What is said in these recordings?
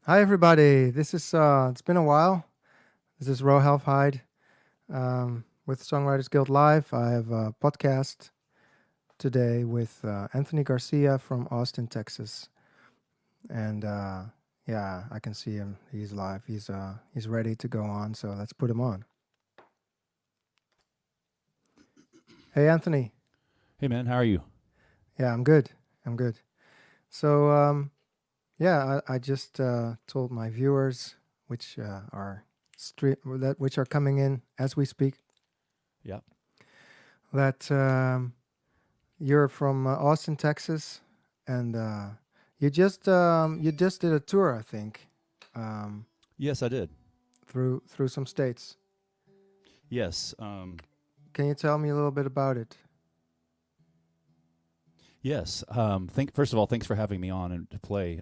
Hi, everybody. This is it's been a while. This is Ro Halfhide with Songwriters Guild Live. I have a podcast today with Anthony Garcia from Austin, Texas, and yeah, I can see him. He's live. He's ready to go on. So let's put him on. Hey, Anthony. Hey man, how are you? Yeah, I'm good. I'm good. So yeah, I just told my viewers, which are which are coming in as we speak, Yeah. that you're from Austin, Texas, and you just did a tour, I think, um, Yes, I did. through some states. Yes. Can you tell me a little bit about it? Yes. First of all, thanks for having me on and to play.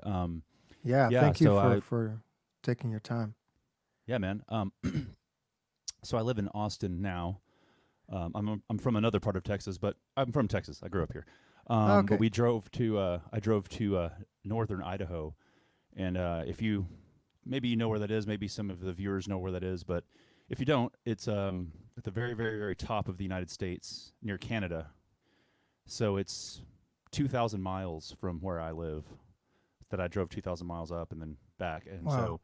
Yeah, Yeah. thank you So I. for taking your time. Yeah, man. So I live in Austin now. I'm from another part of Texas, but I'm from Texas. I grew up here. But Okay, we drove to. I drove to northern Idaho, and if you maybe you know where that is, maybe some of the viewers know where that is, but if you don't, it's at the very, very, very top of the United States near Canada. So it's 2,000 miles from where I live. That I drove 2,000 miles up and then back, and wow, so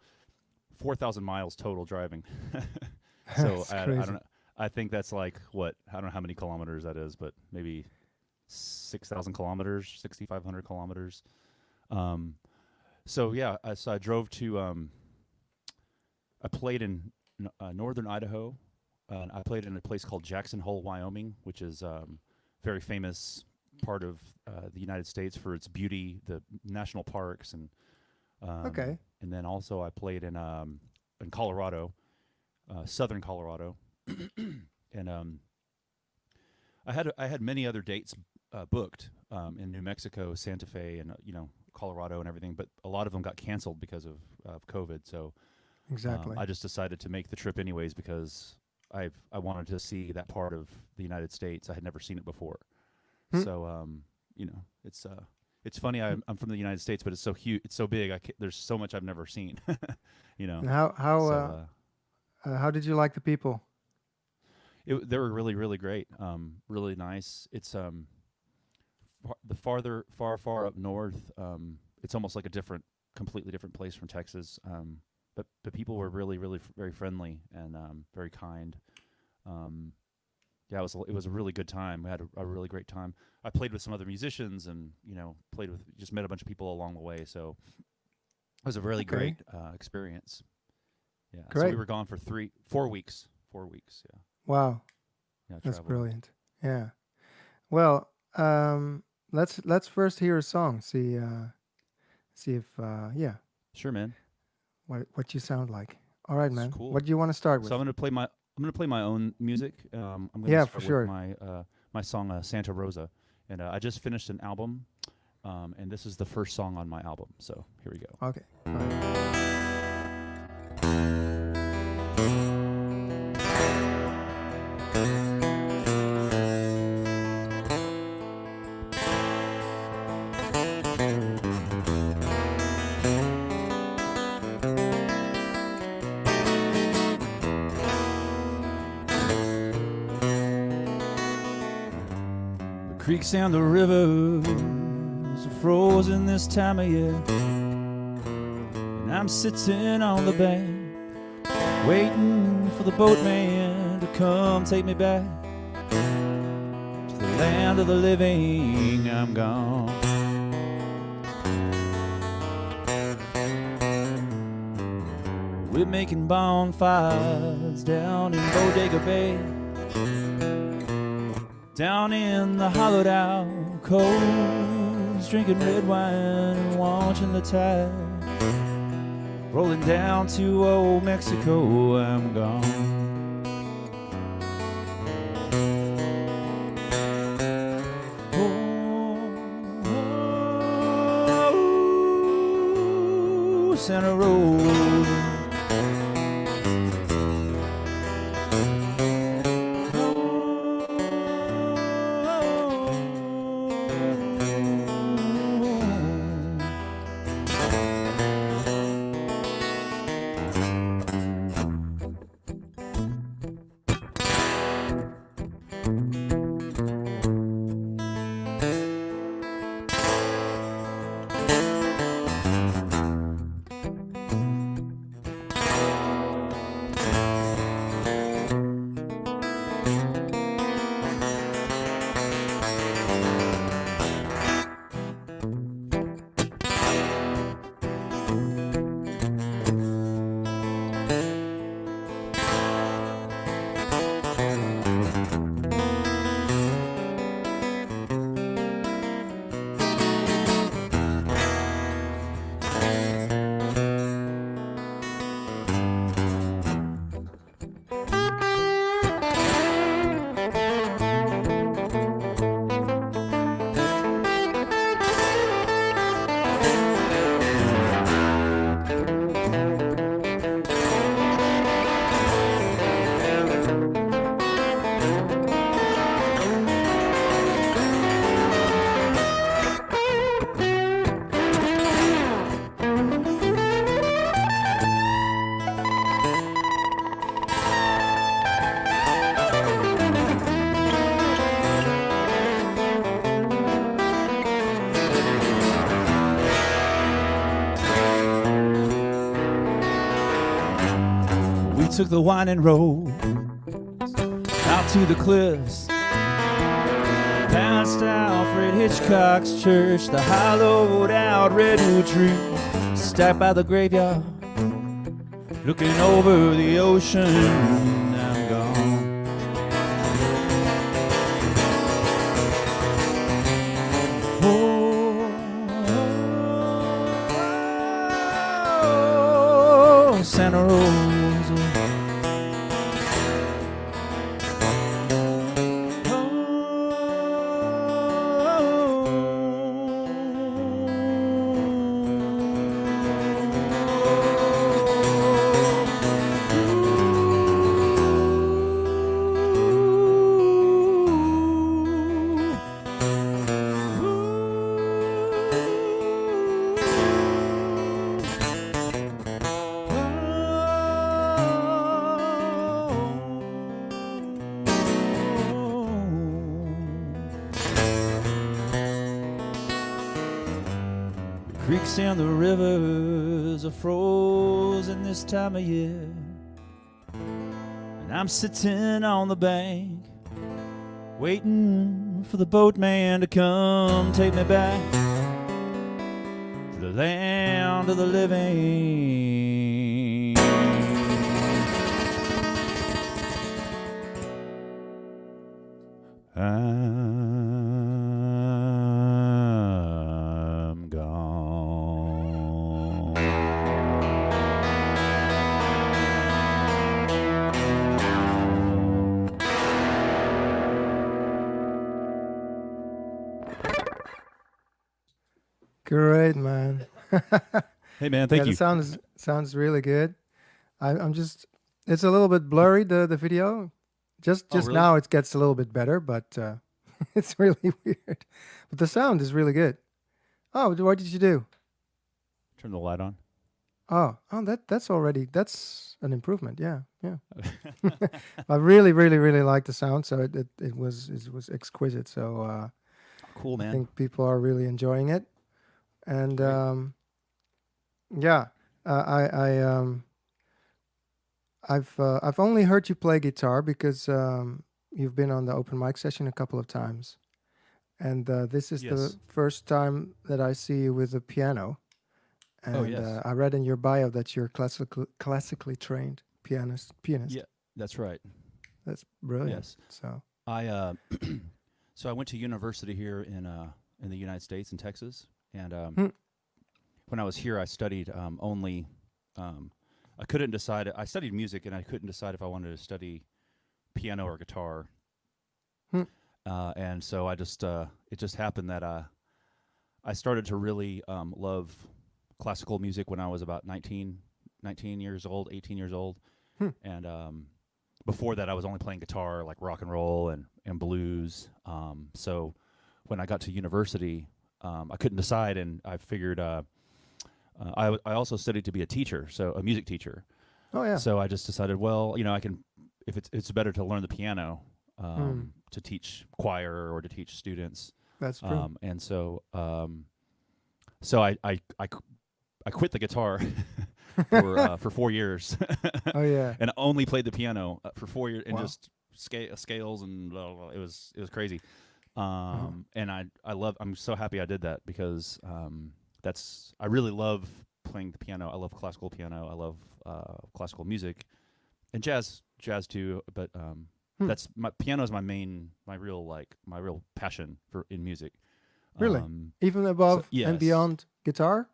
4,000 miles total driving. So that's I don't crazy. know. I think that's like what I don't know how many kilometers that is, but maybe 6,000 kilometers, 6,500 kilometers. Um, so yeah, so I drove to. I played in northern Idaho. I played in a place called Jackson Hole, Wyoming, which is very famous part of the United States for its beauty, the national parks, Okay, and then also I played in Colorado, southern Colorado, and I had many other dates booked in New Mexico, Santa Fe, and Colorado and everything, but a lot of them got canceled because of COVID. So exactly. I just decided to make the trip anyways because I wanted to see that part of the United States. I had never seen it before. Hmm. So it's funny. I'm from the United States, but it's so huge. It's so big. There's so much I've never seen. you know. And So how did you like the people? they were really really great. Really nice. It's the far up north. It's almost like a completely different place from Texas. But the people were really really very friendly and very kind. Um, yeah, it was a really good time. We had a really great time. I played with some other musicians and played with just met a bunch of people along the way. So it was a really Okay, great experience. Yeah. So we great. were gone for 4 weeks. 4 weeks. Yeah. Wow, Yeah. that's Traveling. brilliant. Yeah. Well, let's first hear a song. See if yeah, Sure, man. what you sound like. All right, It's man. cool. What do you want to start So with? I'm gonna play my own music. I'm gonna Yeah, for start with sure. my song Santa Rosa, and I just finished an album, and this is the first song on my album. So here we go. Okay. All right. The creeks and the rivers are frozen this time of year, and I'm sitting on the bank, waiting for the boatman to come take me back to the land of the living. I'm gone. We're making bonfires down in Bodega Bay, down in the hollowed out coves, drinking red wine and watching the tide rolling down to old Mexico. I'm gone. Oh, Santa Rosa. We took the winding road out to the cliffs, past Alfred Hitchcock's church, the hollowed out redwood tree, stacked by the graveyard, looking over the ocean. I'm gone. Oh, Santa Rosa. Creeks and the rivers are frozen this time of year, and I'm sitting on the bank waiting for the boatman to come take me back to the land of the living. I'm gone. Great, man. Hey, man, thank Yeah, you. the sounds really good. I'm just, it's a little bit blurry, the video. Just Oh, really? now it gets a little bit better, but it's really weird. But the sound is really good. Oh, what did you do? Turn the light on. Oh, that's an improvement. Yeah, yeah. I really, really, really like the sound. So it was exquisite. So Cool, I man. think people are really enjoying it. And Great. yeah, I've only heard you play guitar because you've been on the open mic session a couple of times, and this is the Yes. first time that I see you with a piano. Oh, And yes. I read in your bio that you're classically trained pianist. Yeah, that's right. That's brilliant. Yes. So I so I went to university here in the United States in Texas, and Hmm. when I was here, I studied only. I couldn't decide. I studied music, and I couldn't decide if I wanted to study piano or guitar. Hmm. And so I just it just happened that I started to really love classical music when I was about 19 years old, 18 years old, Hmm. and before that I was only playing guitar, like rock and roll and blues. So when I got to university, I couldn't decide, and I figured I also studied to be a teacher, so a music teacher. Oh yeah. So I just decided, well, I can, if it's better to learn the piano Hmm. to teach choir or to teach students. That's true. And so so I quit the guitar for 4 years, Oh yeah. and I only played the piano for 4 years, and Wow. just scales and blah, blah, blah. It was crazy. Uh-huh. And I'm so happy I did that, because I really love playing the piano. I love classical piano. I love classical music and jazz too. But Hmm. that's piano is my real passion in music. Really? Even So above and yes, beyond guitar?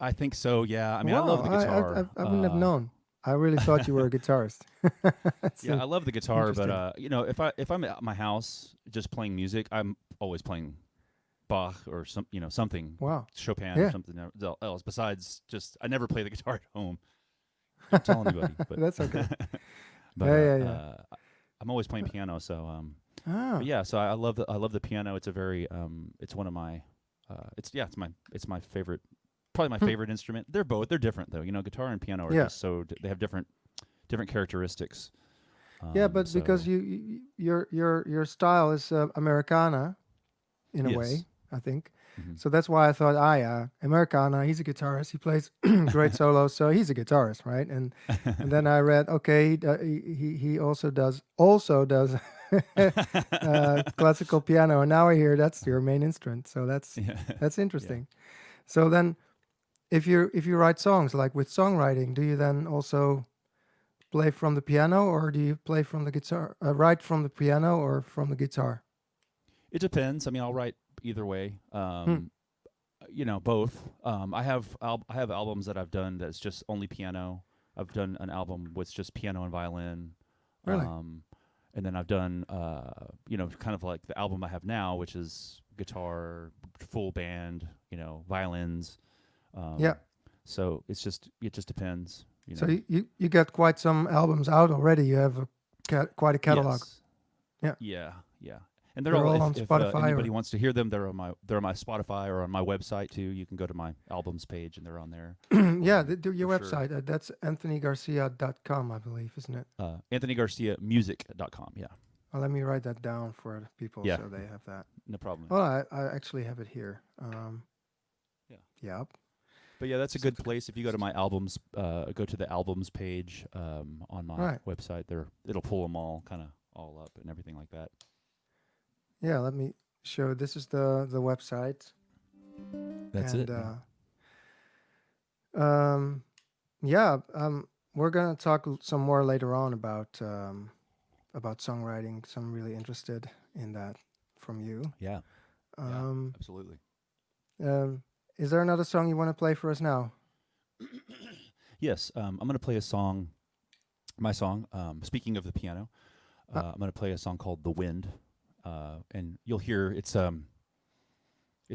I think so. Yeah, I mean, I Wow, love the guitar. I wouldn't have known. I really thought you were a guitarist. That's Yeah, I love the guitar, but interesting. if I'm at my house just playing music, I'm always playing Bach or something, Wow. Chopin or Yeah, something else besides just I never play the guitar at home. Don't tell anybody, but that's okay. but Yeah, yeah, yeah. I'm always playing piano. So but Ah, yeah, so I love the piano. It's a very it's one of my it's my favorite, probably my hmm. favorite instrument. They're different though. Guitar and piano are Yeah, just they have different characteristics. yeah, but because So your style is Americana in a yes, way, I think. So that's why I thought, Americana, he's a guitarist. He plays great solos, so he's a guitarist, right? And then I read, okay, he also does classical piano, and now I hear that's your main instrument. So that's Yeah. that's Yeah. interesting. So then, if you write songs like with songwriting, do you then also play from the piano, or do you play from the guitar? Write from the piano or from the guitar? It depends. I mean, I'll write either way. Hmm. Both. I have albums that I've done that's just only piano. I've done an album with just piano and violin. Really? And then I've done kind of like the album I have now, which is guitar, full band, violins. Yeah. So it just depends. So you got quite some albums out already. You have quite a catalog. Yes. Yeah. Yeah. And They're all on if Spotify anybody or- wants to hear them, they're on my Spotify or on my website too. You can go to my albums page and they're on there. Yeah, your for sure. website. That's anthonygarcia.com, I believe, isn't it? AnthonyGarciaMusic.com. Yeah. Well, let me write that down for the people Yeah. so they have that. No problem. Oh, I actually have it here. Yeah. Yep. But yeah, that's a good place. If you go to my albums, go to the albums page on my Right. website. It'll pull them all up and everything like that. Yeah, let me show. This is the website. That's and, it. We're gonna talk some more later on about songwriting. So I'm really interested in that from you. Yeah. Um, Absolutely. Is there another song you want to play for us now? Yes, I'm going to play a song. My song. Speaking of the piano, I'm going to play a song called "The Wind," and you'll hear it's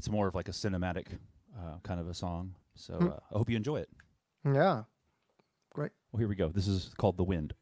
more of like a cinematic kind of a song. So I hope you enjoy it. Yeah, great. Well, here we go. This is called "The Wind."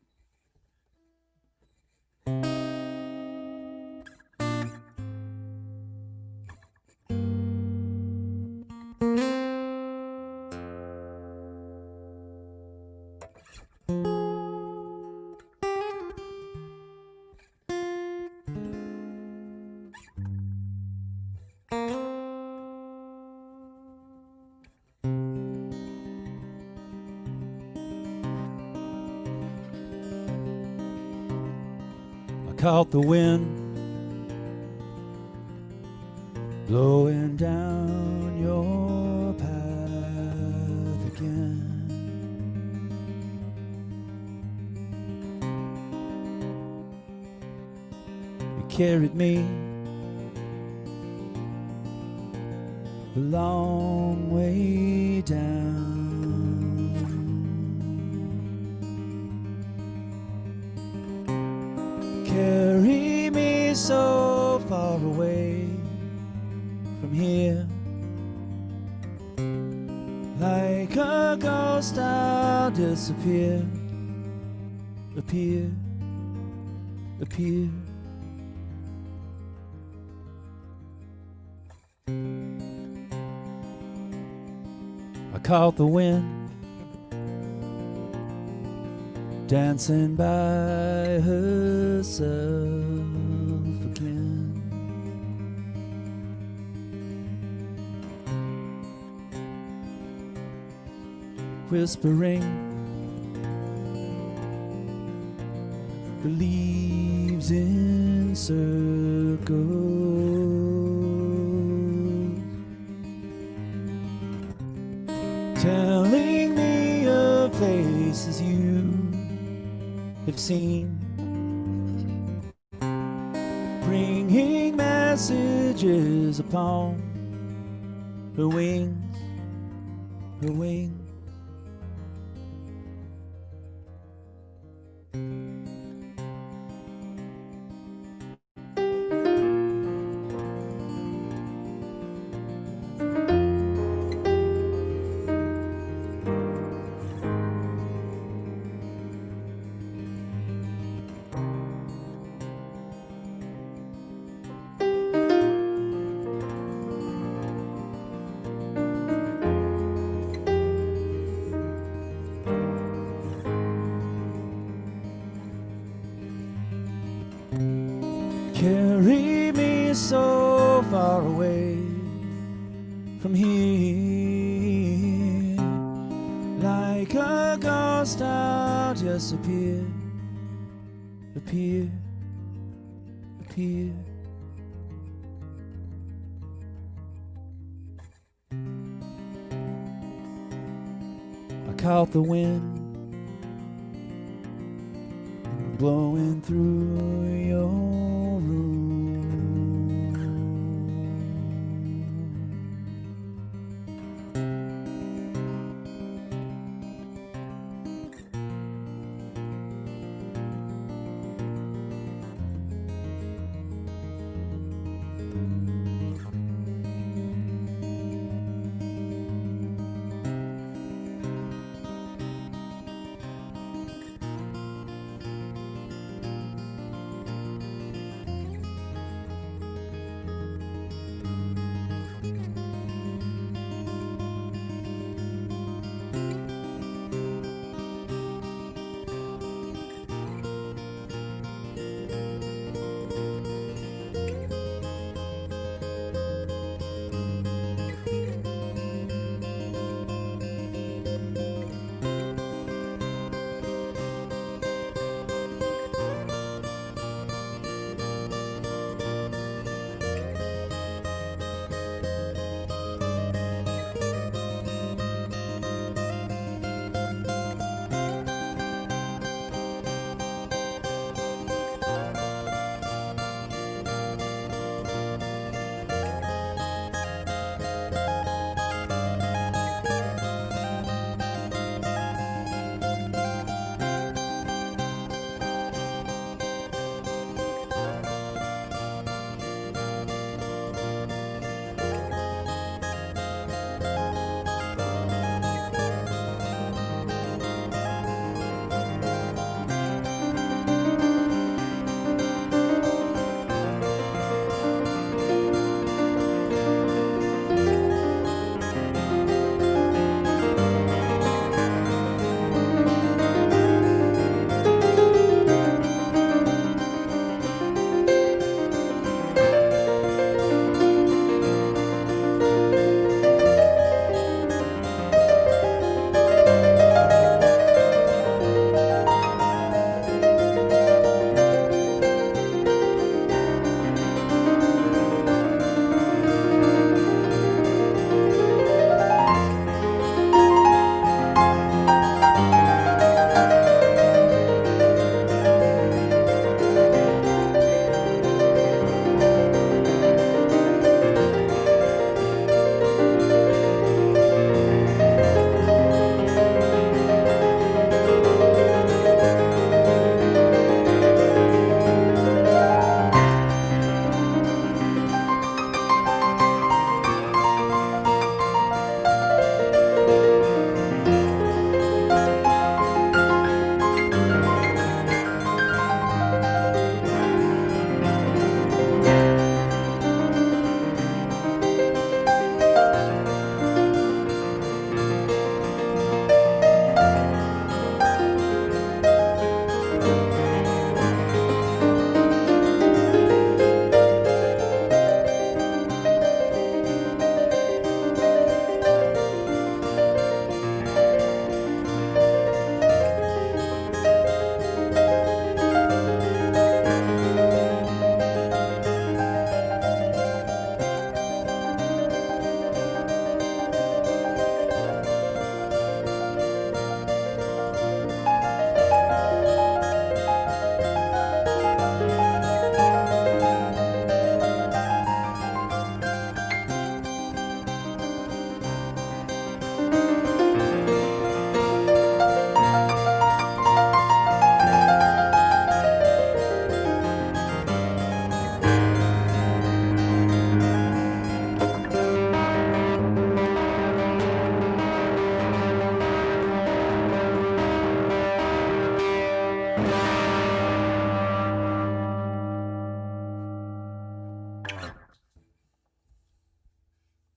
Caught the wind blowing down your path again. You carried me a long way down. Carry me so far away from here. Like a ghost I'll disappear. Appear. I caught the wind dancing by herself again. Whispering the leaves in circles, telling me of places you have seen, bringing messages upon her wings, her wings. Carry me so far away from here. Like a ghost I'll just appear, appear, appear. I caught the wind blowing through your room.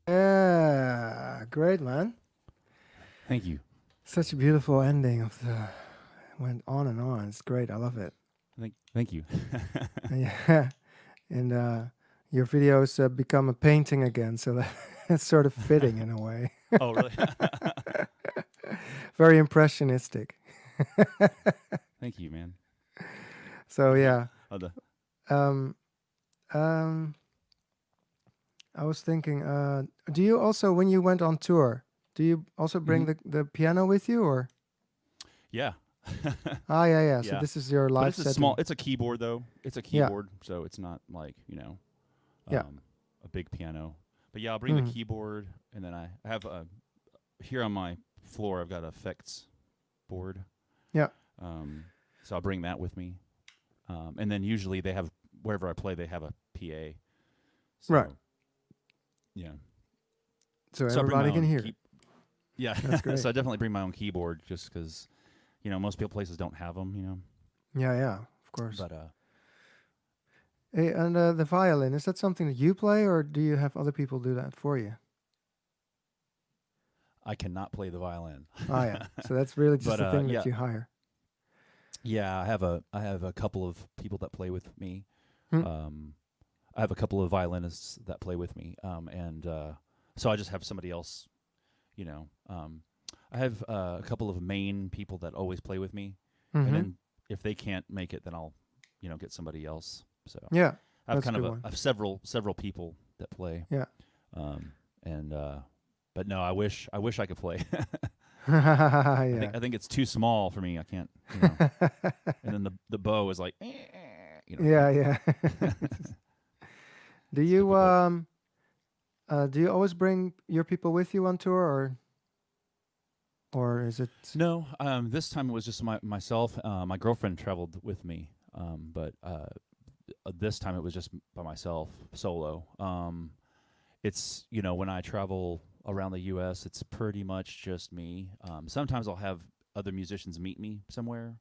Yeah, great, man. Thank you. Such a beautiful ending of the. Went on and on. It's great. I love it. Thank you. Yeah, and your videos become a painting again. So that It's sort of fitting in a way. Oh, really? Very impressionistic. Thank you, man. So yeah. Oh, Um, um, I was thinking, do you also, when you went on tour, do you also bring hmm the piano with you, or? Yeah. Ah, yeah, yeah. So Yeah. this is your But live it's a small. setting. It's a keyboard though. It's a Yeah, keyboard, so it's not like yeah. a big piano. But yeah, I'll bring the Hmm. keyboard, and then I have a here on my floor. I've got a effects board. Yeah, Um, so I'll bring that with me. And then usually they have wherever I play, they have a PA. right. So yeah. So So I bring my everybody can own hear it. key. Yeah. That's great. So I definitely bring my own keyboard just because most people places don't have them. Yeah, yeah, of course. But Hey, and the violin, is that something that you play, or do you have other people do that for you? I cannot play the violin. Ah, yeah. So that's really just But the thing yeah, that you hire. yeah. I have a couple of people that play with me. Hmm. Um, I have a couple of violinists that play with me. And so I just have somebody else. You know, um, I have a couple of main people that always play with me, and Mm-hmm. then if they can't make it, then I'll get somebody else. So Yeah, I have that's a kind good of one. I have several people that play. Yeah. And but no, I wish I could play. Yeah. I think it's too small for me. I can't, you know. And then the bow is like, Yeah, yeah. Do it's you difficult. do you always bring your people with you on tour, or is it? No, this time it was just myself. My girlfriend traveled with me, but this time it was just by myself, solo. It's when I travel around the U.S., it's pretty much just me. Sometimes I'll have other musicians meet me somewhere,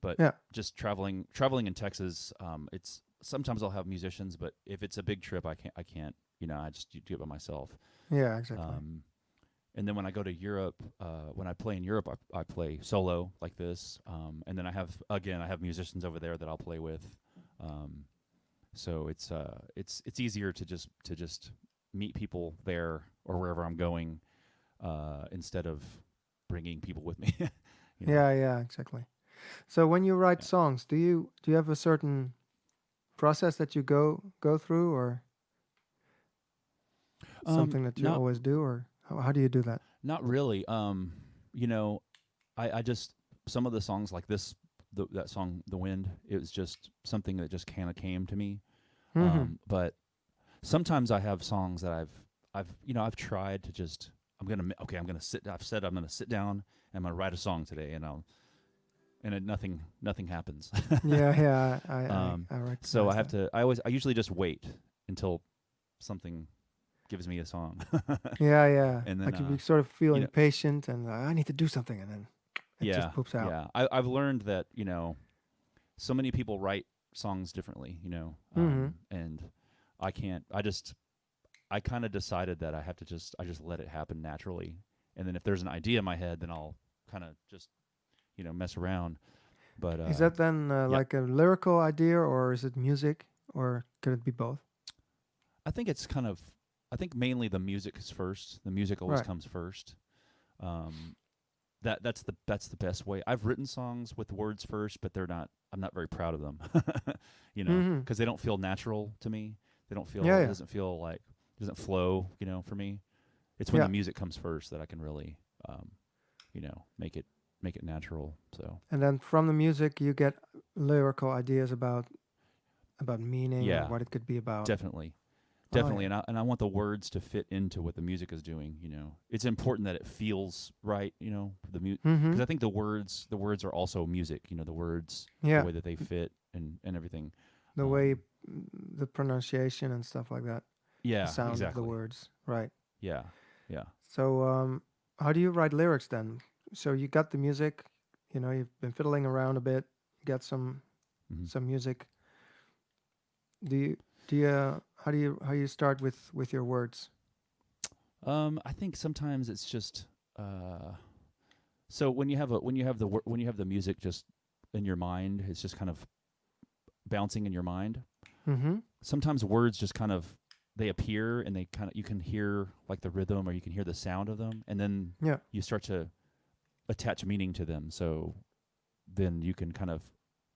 but Yeah, just traveling in Texas, it's sometimes I'll have musicians, but if it's a big trip, I can't. I just do it by myself. yeah, exactly. Um, and then when I go to Europe, when I play in Europe, I play solo like this, and then I have musicians over there that I'll play with. Um, so it's easier to just meet people there or wherever I'm going, instead of bringing people with me. you know. Yeah, yeah, exactly. So when you write Yeah. songs, do you have a certain process that you go through, or something that you Not always do, or how do you do that? not really. You know, I just some of the songs like this, that song, "The Wind," it was just something that just kind of came to me. Mm-hmm. But sometimes I have songs that I've tried to just I'm gonna sit. I've said I'm gonna sit down and I'm gonna write a song today, nothing happens. Yeah, yeah, um, I so recognize I have that. to. I usually just wait until something gives me a song, Yeah, yeah. and then Like you sort of feel you know impatient and I need to do something, and then it just yeah, poops out. yeah. I've learned that so many people write songs differently, Mm-hmm. and I can't. I kind of decided that I just let it happen naturally, and then if there's an idea in my head, then I'll kind of just mess around. But Is that then yeah, like a lyrical idea, or is it music, or could it be both? I think it's kind of. I think mainly the music is first. The music always Right. comes first. Um, that's the best way. I've written songs with words first, but they're not. I'm not very proud of them, Mm-hmm. because they don't feel natural to me. They don't Yeah, feel. It yeah, doesn't feel like. It doesn't flow. For me, it's when yeah. the music comes first that I can really, um, make it natural. So And then from the music, you get lyrical ideas about meaning or yeah, what it could be about. definitely. Oh Definitely, yeah. and I want the words to fit into what the music is doing. It's important that it feels right. Mm-hmm. Because I think the words are also music. The words, the Yeah. way that they fit and everything. The way Um, the pronunciation and stuff like that, the yeah, sound of the exactly. words. Right. Yeah, yeah. So how do you write lyrics then? So you got the music, you've been fiddling around a bit, get hmm some music. Do you how do you start with your words? I think sometimes it's just so when you have the music just in your mind, it's just kind of bouncing in your mind. Mm-hmm. Sometimes words just kind of they appear and they kind of, you can hear like the rhythm or you can hear the sound of them, and then Yeah. you start to attach meaning to them. So then you can kind of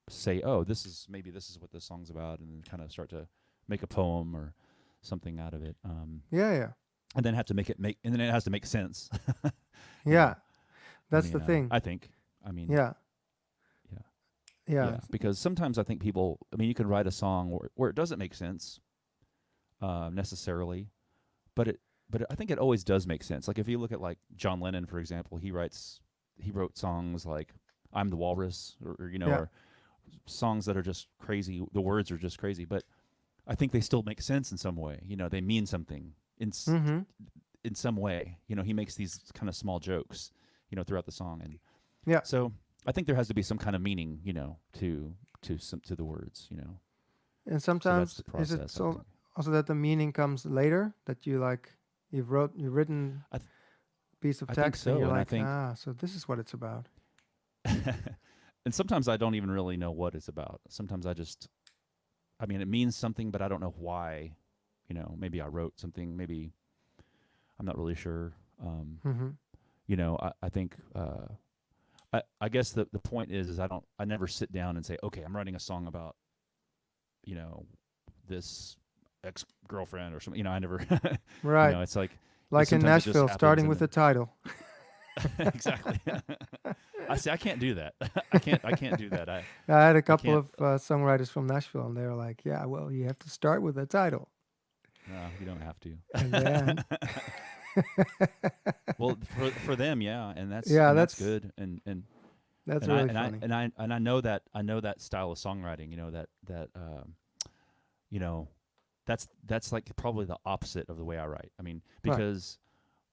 say, oh, maybe this is what this song's about, and then kind of start to make a poem or something out of it. Yeah. Yeah. And then and then it has to make sense. You Yeah. know, That's the thing. I think. I mean, Yeah. yeah, Yeah. because sometimes I think people. I mean, you can write a song where it doesn't make sense necessarily, but I think it always does make sense. Like if you look at like John Lennon, for example, he wrote songs like "I'm the Walrus" or Yeah. or songs that are just crazy. The words are just crazy, but I think they still make sense in some way. You know, they mean something Mm-hmm. in some way. You know, he makes these kind of small jokes, you know, throughout the song, and Yeah. so I think there has to be some kind of meaning, you know, to the words, you know. And So that's sometimes the is it process. I think. also that the meaning comes later, that you've written I th- a piece of I think text and so, you're and I like, think, so this is what it's about. and sometimes I don't even really know what it's about. Sometimes I mean, it means something, but I don't know why. You know, maybe I wrote something. Maybe I'm not really sure. Mm-hmm. You know, I think. I guess the point is I never sit down and say, okay, I'm writing a song about, you know, this ex-girlfriend or something. You know, I never. You Right. know, it's like Like in sometimes it just Nashville, happens starting and with the then title. exactly. I see. I can't do that. I can't do that. I had a I couple can't. of songwriters from Nashville, and they were like, "Yeah, well, you have to start with a title." No, you don't have to. And then, Well, for them, yeah, and yeah, that's that's good, and that's and I really and I funny. and I know that style of songwriting. You know that you know that's like probably the opposite of the way I write. I mean, Right. because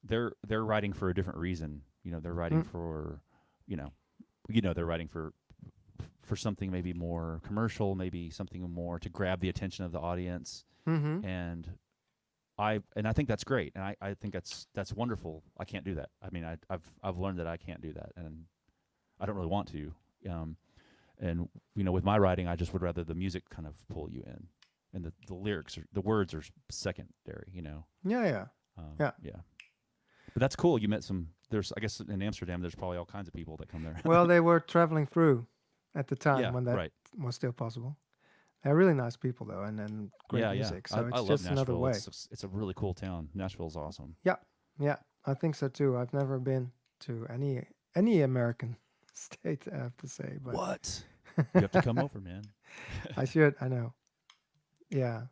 they're writing for a different reason. You know, they're writing Mm. for you know they're writing for something maybe more commercial, maybe something more to grab the attention of the audience, Mm-hmm. and I think that's great, and I think that's wonderful. I can't do that. I mean, I've learned that I can't do that, and I don't really want to. And you know, with my writing, I just would rather the music kind of pull you in, and the lyrics, the words are secondary. You know, Yeah, yeah, yeah. yeah. But that's cool. You met some. I guess in Amsterdam, there's probably all kinds of people that come there. Well, they were traveling through at the time Yeah, when that right. was still possible. They're really nice people, though, and great Yeah, music. I So it's love just another Nashville. way. It's a really cool town. Nashville's awesome. Yeah, yeah. I think so too. I've never been to any American state, I have to say, but What? You have to come over, man. I should. I know. Yeah,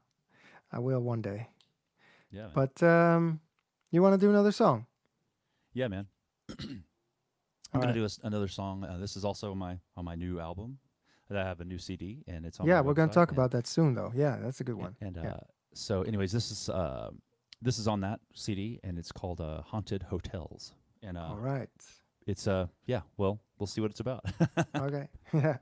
I will one day. Yeah, man. But you want to do another song? Yeah, man. All I'm gonna right. do another song. This is also on my new album. I have a new CD, and it's on Yeah, my we're going to website. talk about that soon, though. Yeah, that's a good one. And Yeah. so, anyways, this is on that CD, and it's called "Haunted Hotels." And All right. it's yeah. Well, we'll see what it's about. Okay. Yeah.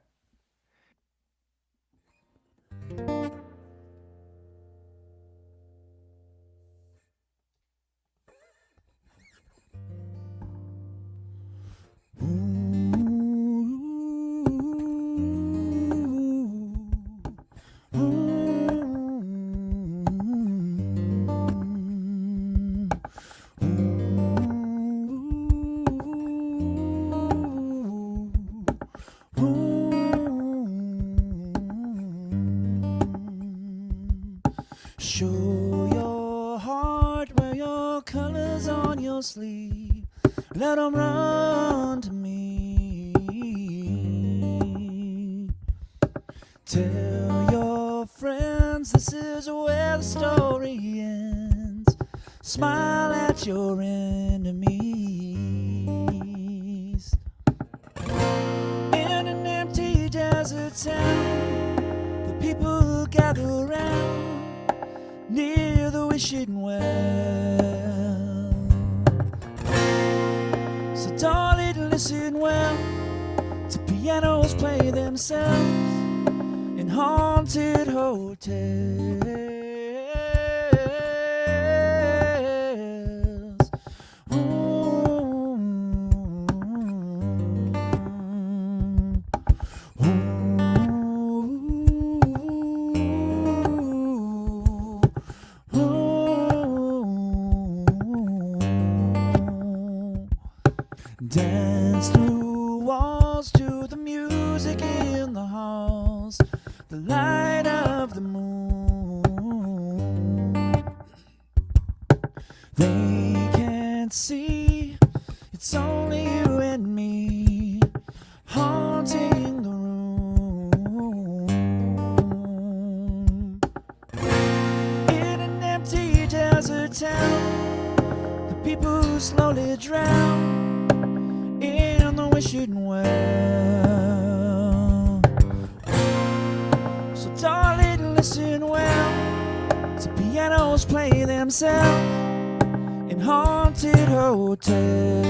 Show your heart, wear your colors on your sleeve. Let 'em run to me. Tell your friends this is where the story ends. Smile at your enemies. In an empty desert town, the people gather around near the wishing well. So darling, listen well to pianos play themselves in haunted hotels. Ooh. dance through walls to the music in the halls, the light of the moon. They can't see, it's only you and me, haunting the room. In an empty desert town, the people slowly drown in the wishing well. So darling, listen well to pianos play themselves in haunted hotels.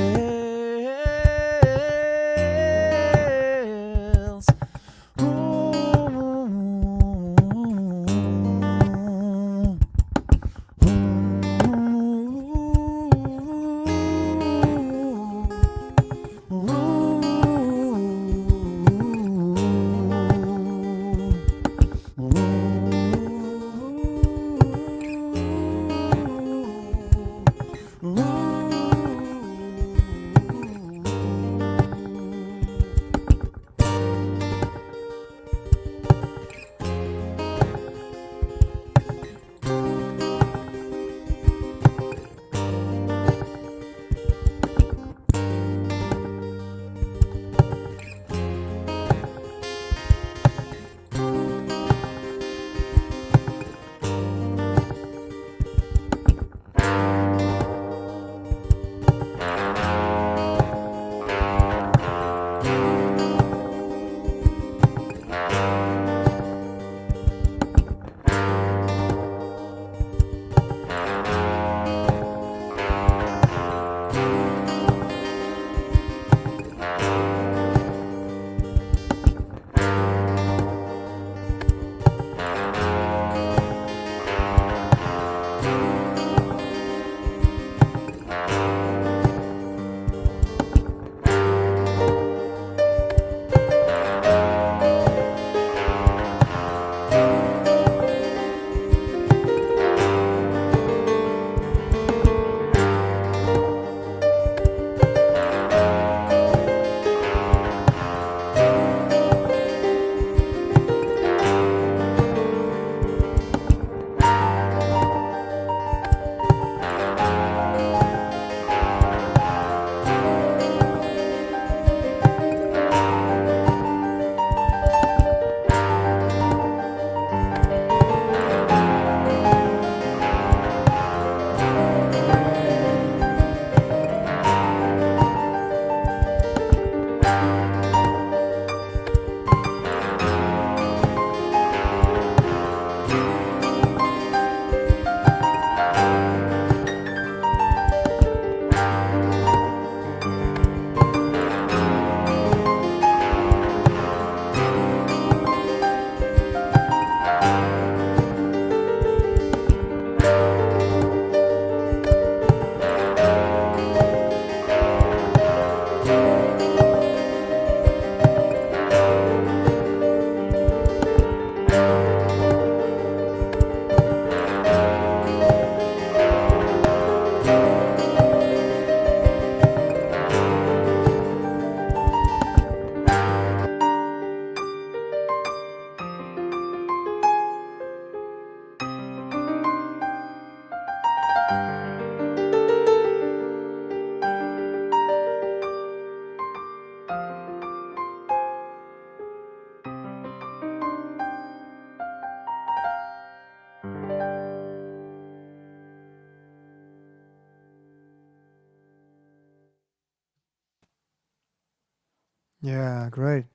Yeah, great.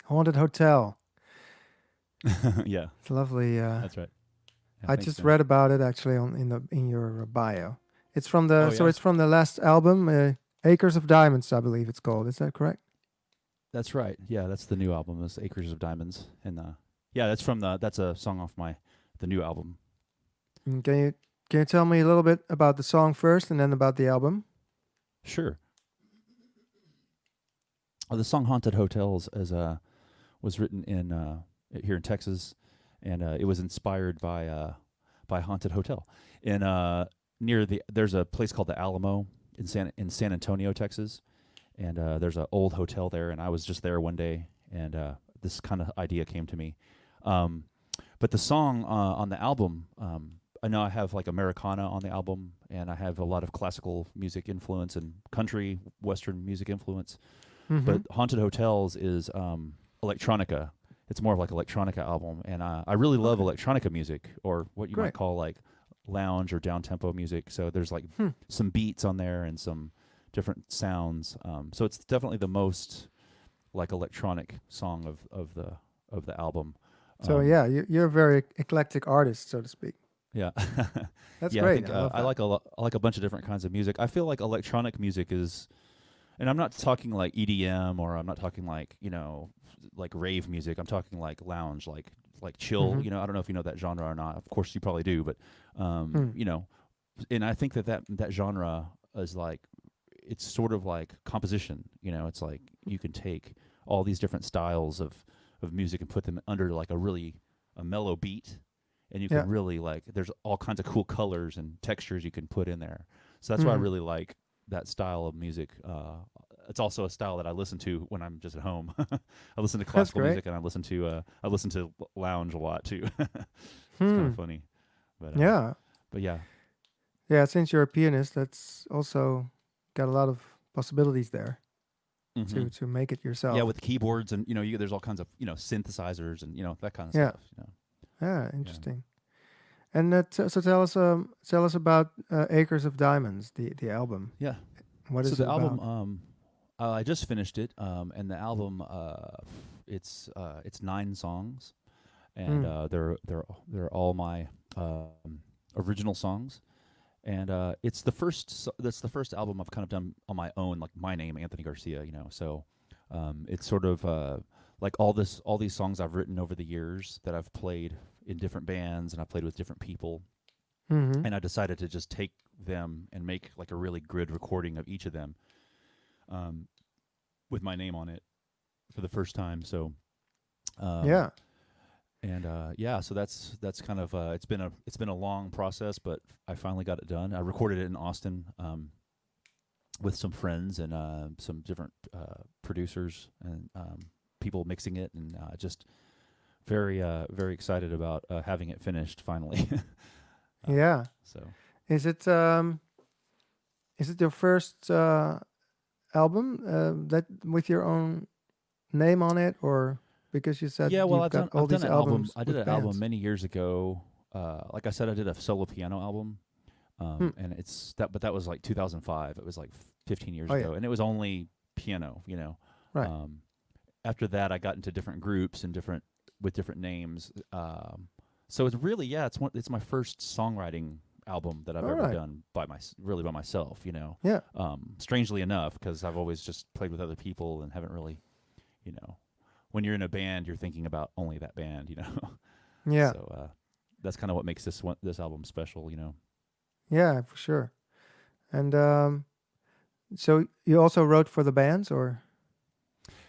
Haunted Hotel. Yeah, It's lovely. that's right. Yeah, I thanks, just man. read about it actually in your bio. It's from Oh the yeah, it's from the last album, Acres of Diamonds, I believe it's called. Is that correct? that's right. Yeah, that's the new album. Is Acres of Diamonds, and yeah, that's a song off the new album. Can you tell me a little bit about the song first, and then about the album? Sure. The song "Haunted Hotels" was written in here in Texas, and it was inspired by Haunted Hotel. And near there's a place called the Alamo San Antonio, Texas, and there's an old hotel there, and I was just there one day, and this kind of idea came to me. Um, but the song on the album, I know I have like Americana on the album, and I have a lot of classical music influence and country western music influence. Mm-hmm. But Haunted Hotels is electronica. It's more of like electronica album, and I really love Okay. electronica music, or what you might Great. call like lounge or down tempo music. So there's like Hmm. some beats on there and some different sounds. So it's definitely the most like electronic song of the album. So Um, yeah, you're a very eclectic artist, so to speak. yeah, That's yeah. I great. think I love I that. like I like a bunch of different kinds of music. I feel like electronic music is, and I'm not talking like EDM, or I'm not talking like like rave music. I'm talking like lounge, like chill. Mm-hmm. I don't know if you know that genre or not. Of course, you probably do, but Hmm. and I think that genre is like, it's sort of like composition. It's like you can take all these different styles of music and put them under like a mellow beat, and you Yeah. can really like, there's all kinds of cool colors and textures you can put in there. So that's why I Mm-hmm. really like that style of music. It's also a style that I listen to when I'm just at home. I listen to That's classical great. music, and I listen to lounge a lot too. It's kind Hmm. of funny, but Yeah. yeah. Yeah. Since you're a pianist, that's also got a lot of possibilities there Hmm. to make it Yeah, yourself. with keyboards, and there's all kinds of synthesizers, and that kind of Yeah. stuff. Yeah. Yeah. Interesting. And so tell us about Acres of Diamonds, the album. Yeah. What So is it the album, about? I just finished it, and the album, it's 9 songs, and Hmm. they're all my original songs, and that's the first album I've kind of done on my own, like my name, Anthony Garcia. So it's sort of like all these songs I've written over the years that I've played in different bands, and I've played with different people, Mm-hmm. and I decided to just take them and make like a really good recording of each of them, um, with my name on it for the first time. So um, Yeah. and yeah, so that's kind of it's been a long process, but I finally got it done. I recorded it in Austin, with some friends and some different producers and people mixing it, and just very excited about having it finished finally. uh, Yeah. so Is it your first album that with your own name on it, or because you said yeah, well, you've got all I've done these an album. albums I did with an album bands? many years ago. Like I said, I did a solo piano album, Hmm. and but that was like 2005. It was like 15 years Oh yeah. ago, and it was only piano. Right. Um, After that, I got into different groups and with different names. So it's really, yeah, it's my first songwriting album that I've All ever right. done really by myself. Yeah. Strangely enough, because I've always just played with other people and haven't really, you know, when you're in a band, you're thinking about only that band. Yeah. So that's kind of what makes this album special. Yeah. For sure. And so you also wrote for the bands, or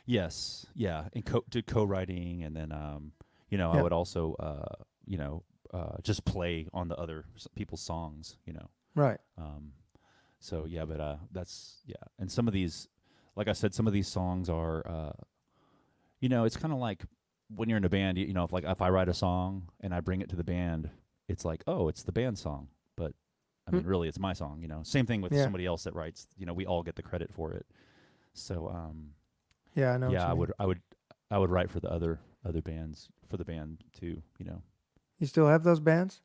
Yes, yeah, and did co-writing, and then I yeah. would also just play on the other people's songs. Right. Um, so yeah, but that's yeah, and some of these, like I said, some of these songs are it's kind of like when you're in a band, if I write a song and I bring it to the band, it's like, oh, it's the band song, but I Hmm. mean, really, it's my song. Same thing with Yeah. somebody else that writes. We all get the credit for it. So Yeah. I know what yeah, you mean. I would write for the other bands, for the band too. You still have those bands?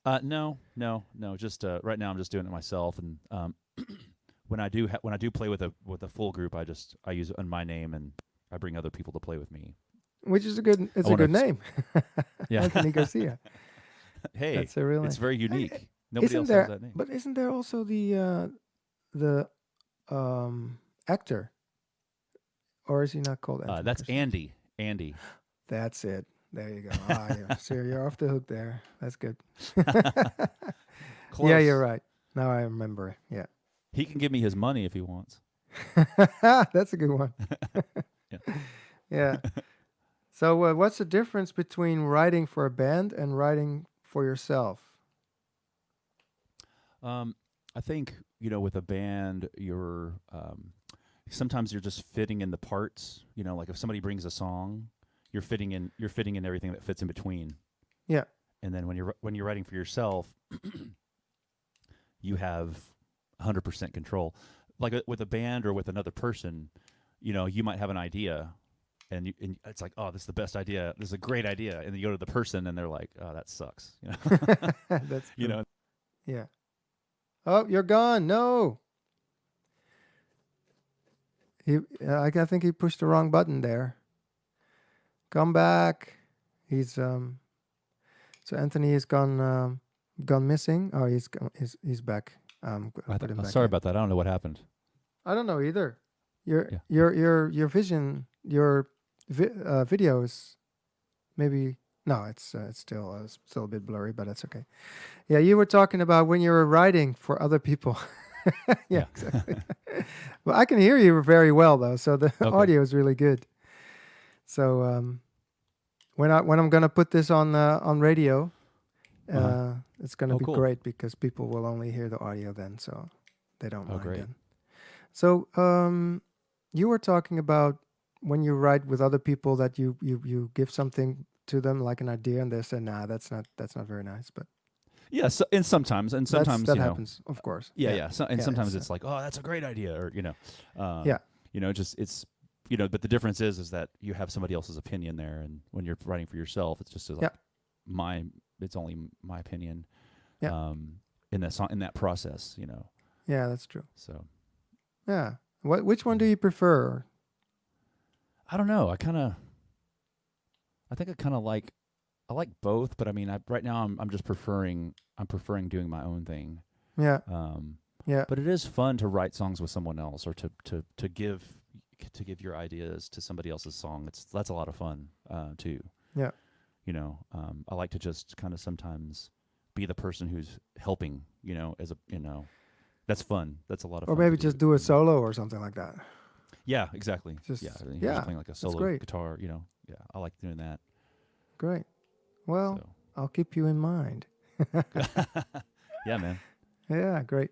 No, no, no. Just right now, I'm just doing it myself, and when I do play with a full group, I use my name, and I bring other people to play with me. Which is a good. I It's a want good to, name, yeah. Anthony Garcia. Hey, That's a real it's name. very Hey, unique. Nobody isn't else has there? that name. But isn't there also the actor, or is he not called Anthony That's Garcia? Andy. Andy. That's it. There you go. Ah, yeah. So you're off the hook there. That's good. Yeah, you're Close. right. Now I remember. Yeah. He can give me his money if he wants. That's a good one. Yeah. Yeah. So, what's the difference between writing for a band and writing for yourself? I think with a band, sometimes you're just fitting in the parts. Like if somebody brings a song, you're fitting in everything that fits in between. Yeah. And then when you're writing for yourself, you have 100% control. Like with a band or with another person, you might have an idea, and it's like, oh, this is the best idea. This is a great idea. And then you go to the person, and they're like, oh, that sucks. That's You true. know. Yeah. Oh, you're gone. No. I think he pushed the wrong button there. Come back. He's So Anthony is gone missing. Oh, he's back. Put him back Sorry in. about that. I don't know what happened. I don't know either. Yeah. Your vision, your video is maybe no. It's still a bit blurry, but that's okay. Yeah, you were talking about when you were writing for other people. Yeah, exactly. Well, I can hear you very well though, so the Okay. audio is really good. So when I'm gonna put this on radio, it's gonna be cool. great because people will only hear the audio then, so they don't mind great. then. So you were talking about when you write with other people that you give something to them like an idea and they say, nah, that's not very nice, but Yeah, and sometimes that happens, of course. Yeah. Sometimes it's it's like, oh, that's a great idea, or yeah. Just it's but the difference is that you have somebody else's opinion there, and when you're writing for yourself, it's just like it's only my opinion. Yeah. In that process, Yeah, that's true. So. Yeah. Which one do you prefer? I don't know. I think I like both, but I mean, right now I'm just preferring doing my own thing. Yeah. Yeah. But it is fun to write songs with someone else, or to give your ideas to somebody else's song. That's a lot of fun too. Yeah. I like to just kind of sometimes be the person who's helping. That's fun. That's a lot of fun. Or maybe just do a solo or something like that. Yeah, exactly. Just just playing like a that's solo great. guitar. Yeah, I like doing that. Great. Well, So. I'll keep you in mind. Yeah, man. Yeah, great.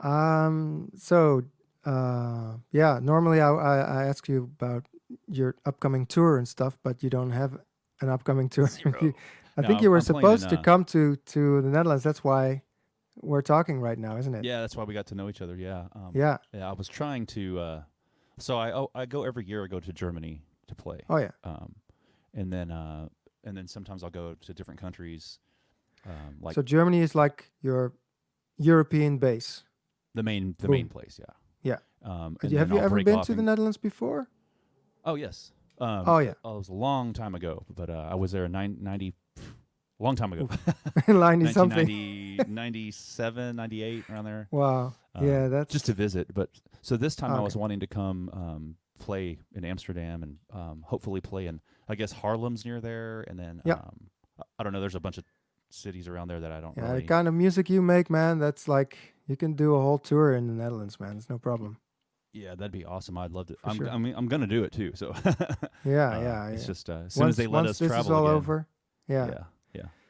So, normally I ask you about your upcoming tour and stuff, but you don't have an upcoming tour. I think you were supposed to come to the Netherlands. That's why we're talking right now, isn't it? Yeah, that's why we got to know each other. Yeah. Yeah. Yeah, I was trying to. So I go every year. I go to Germany to play. Oh yeah. And then sometimes I'll go to different countries. So Germany is like your European base. The main place. Yeah. Yeah. Have you ever been to the Netherlands before? Oh yes. Oh yeah. Oh, it was a long time ago, but I was there in 90. Long time ago. 90 something. 97, 98, around there. Wow. Yeah, that's just to visit. But so this time I was Okay. wanting to come play in Amsterdam and hopefully play in, I guess, Haarlem's near there, and then Yeah. I don't know. There's a bunch of cities around there that I don't Yeah, really. the kind of music you make, man, that's like you can do a whole tour in the Netherlands, man. It's no problem. Yeah, that'd be awesome. I'd love to. For sure. I'm gonna do it too. So. Yeah. It's just as soon as they let us this travel is all again. over. Yeah. Yeah.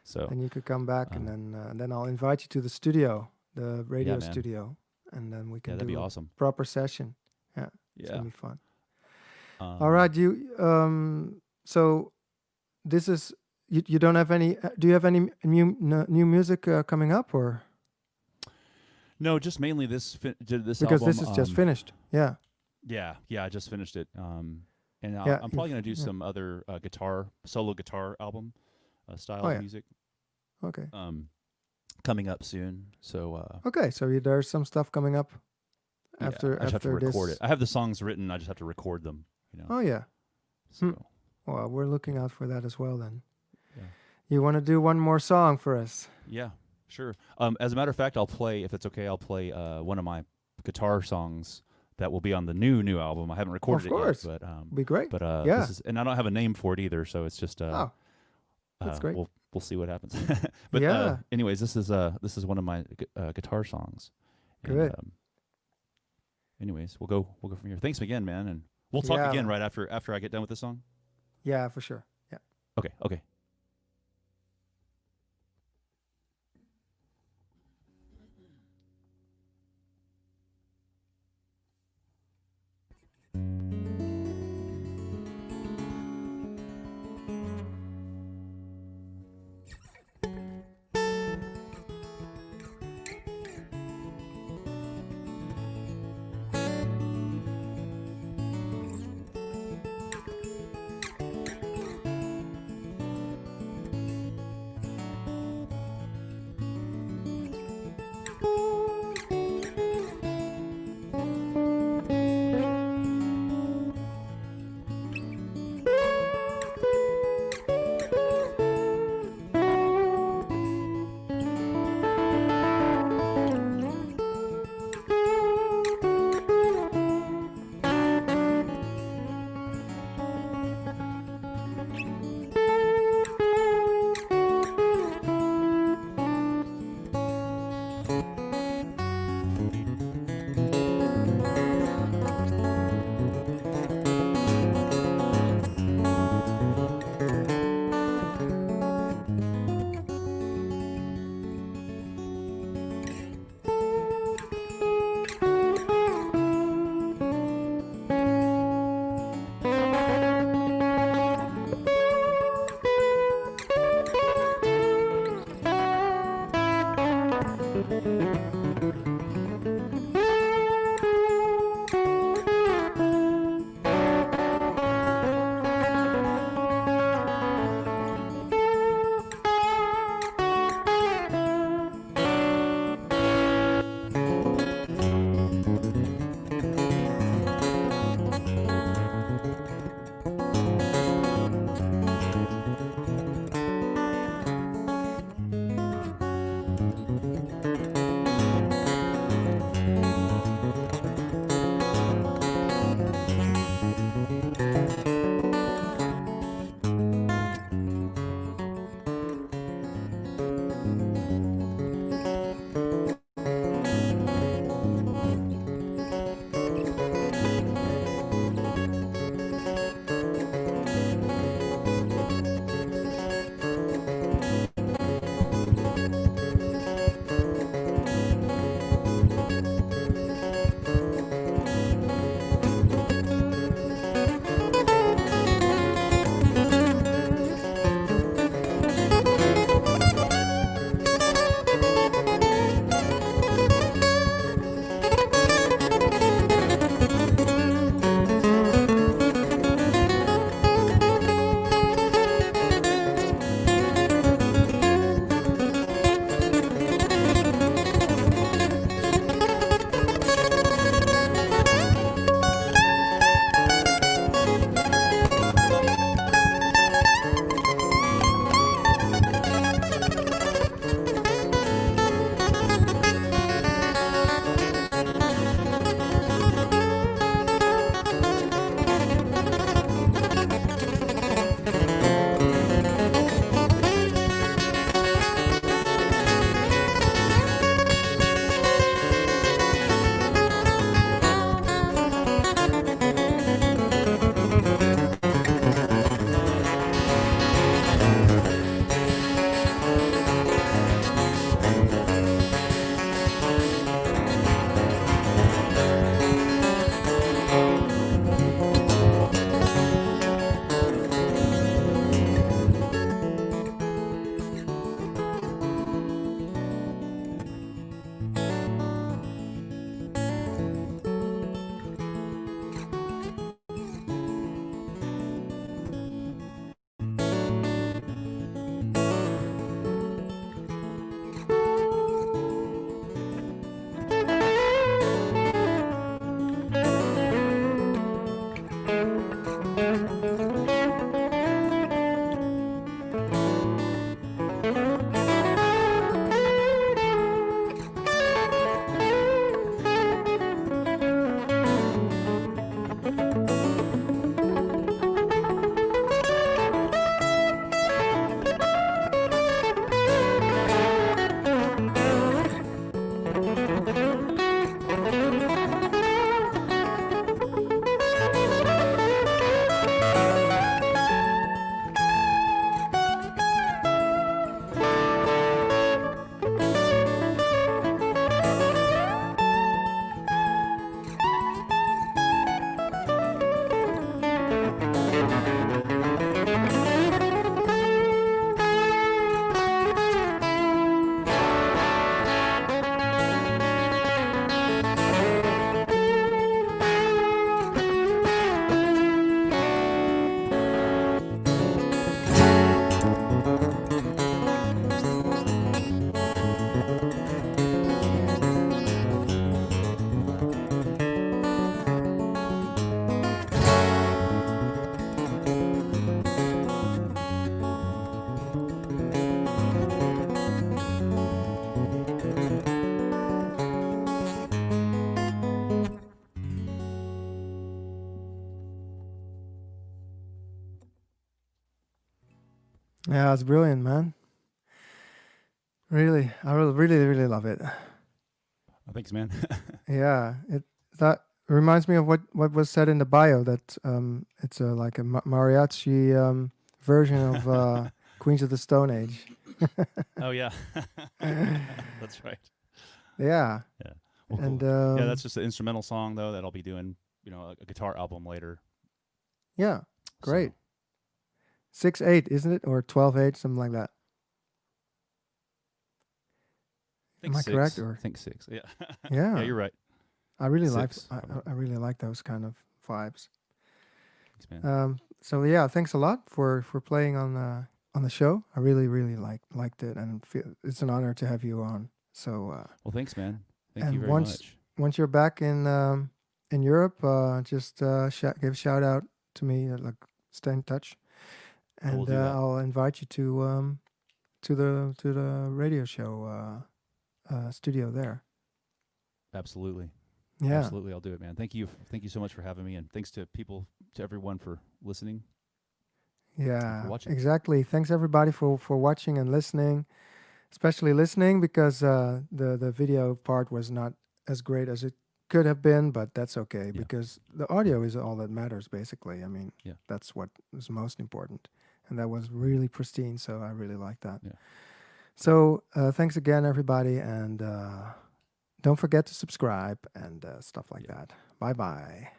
So. And you could come back, and then I'll invite you to the studio, the radio Yeah, man. studio, and then we can Yeah, that'd do be a awesome. proper session. Yeah, it's Yeah. gonna be fun. All right, so this is you don't have any. Do you have any new music coming up, or No, just mainly this because album. this is just finished? Yeah. Yeah, I just finished it. And Yeah, I'm probably gonna do yeah. some other solo guitar album style Oh, yeah. music. Okay. Coming up soon. So Okay. So there's some stuff coming up yeah, after I just have to record this. it. I have the songs written. I just have to record them. Oh yeah. So Well, we're looking out for that as well then. Yeah. You want to do one more song for us? yeah, sure. As a matter of fact, I'll play, if it's okay. I'll play one of my guitar songs that will be on the new album. I haven't recorded Of course. it yet, but Be great. yeah. And I don't have a name for it either. So it's just that's great. We'll see what happens. But Yeah. anyways, this is one of my guitar songs. Good. And, anyways, we'll go from here. Thanks again, man, and we'll talk Yeah, again man. right after I get done with this song. Yeah, for sure. Yeah. Okay. Yeah, it's brilliant, man. Really, I really love it. Oh, thanks, man. Yeah, it that reminds me of what was said in the bio that it's a like a mariachi version of Queens of the Stone Age. Oh yeah, that's right. Yeah, Yeah. Well, and cool. Yeah, that's just an instrumental song though that I'll be doing. A guitar album later. yeah, great. So 6/8, isn't it, or 12/8, something like that? I think Am I correct? six. I Or think six. Yeah. Yeah, yeah, you're right. I really like Six, probably. I really like those kind of vibes. Thanks, man. So yeah, thanks a lot for playing on the show. I really liked it, and it's an honor to have you on. So Well, thanks, man. Thank you and very much. once you're back in Europe, just give a shout out to me. Like stay in touch, I will and do that. I'll invite you to the radio show studio there. Absolutely. Yeah. Absolutely, I'll do it, man. Thank you. Thank you so much for having me, and thanks to everyone for listening and for Yeah, watching. exactly. Thanks everybody for watching and listening, especially listening because the video part was not as great as it could have been, but that's okay Yeah. because the audio is all that matters basically. I mean, Yeah. that's what is most important, and that was really pristine. So I really like that. Yeah. So thanks again, everybody, and don't forget to subscribe and stuff like Yeah. that. Bye bye.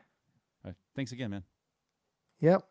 All right. Thanks again, man. Yep.